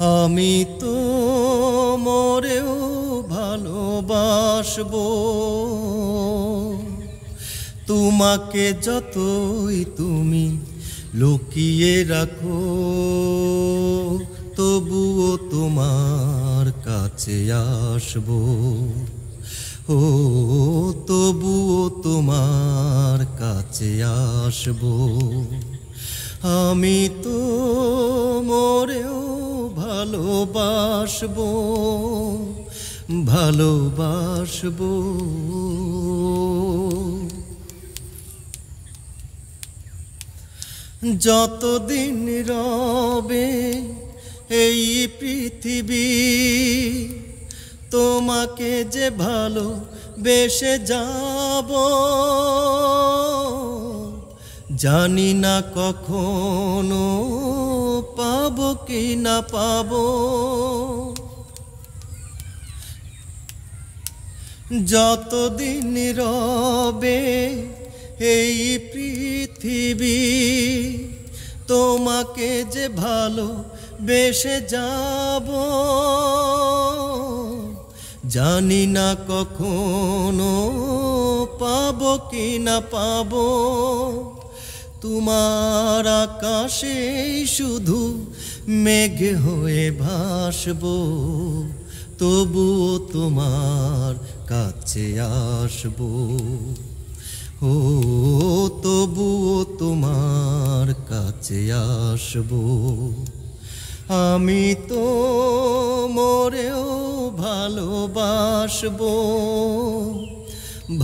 আমি তো মরেও ভালোবাসবো, তোমাকে যতই তুমি লুকিয়ে রাখো, তবুও তোমার কাছে আসবো। ও তবুও তোমার কাছে আসবো। আমি তো মরেও ভালোবাসবো, ভালোবাসবো। যতদিন রবে এই পৃথিবী, তোমাকে যে ভালো বেসে যাব, জানি না কখনো পাবো কি না পাবো। যতদিন রবে এই পৃথিবী, তোমাকে যে ভালো বেসে যাব, জানি না কখনো পাবো কি না পাবো। তোমার আকাশে শুধু মেঘ হয়ে ভাসবো, তবুও তোমার কাছে আসবো। ও তবুও তোমার কাছে আসবো। আমি তো মরেও ভালোবাসবো,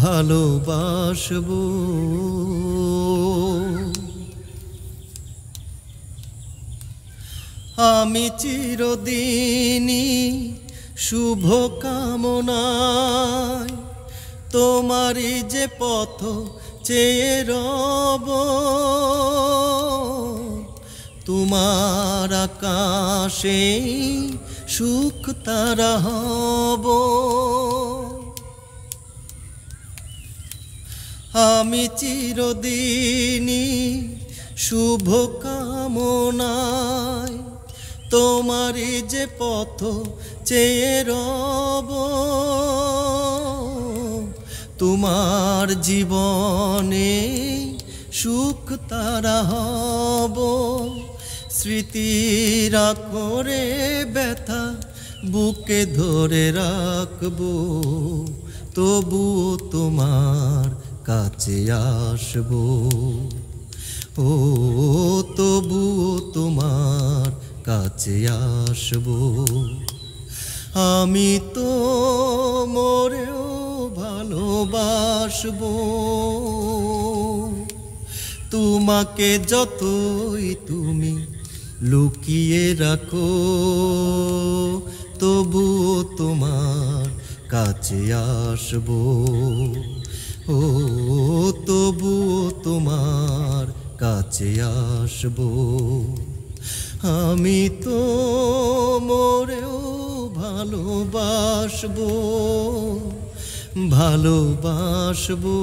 ভালোবাসবো। আমি চিরদিনই শুভ কামনায় তোমারই যে পথ চেয়ে রব, তোমার আকাশে সুখ তারা হব। আমি চিরদিনই শুভ কামনায় তোমারই যে পথ চেয়ে রব, তোমার জীবনে সুখ তারা হব। স্মৃতির আঁকড়ে ব্যথা বুকে ধরে রাখবো, তবুও তোমার কাছে আসবো। ও তবুও তোমার কাছে আসবো। আমি তো মরেও ভালোবাসবো, তোমাকে যতই তুমি লুকিয়ে রাখো, তবুও তোমার কাছে আসবো। ও তবুও তোমার কাছে আসবো। আমি তো মরেও ভালোবাসবো, ভালোবাসবো।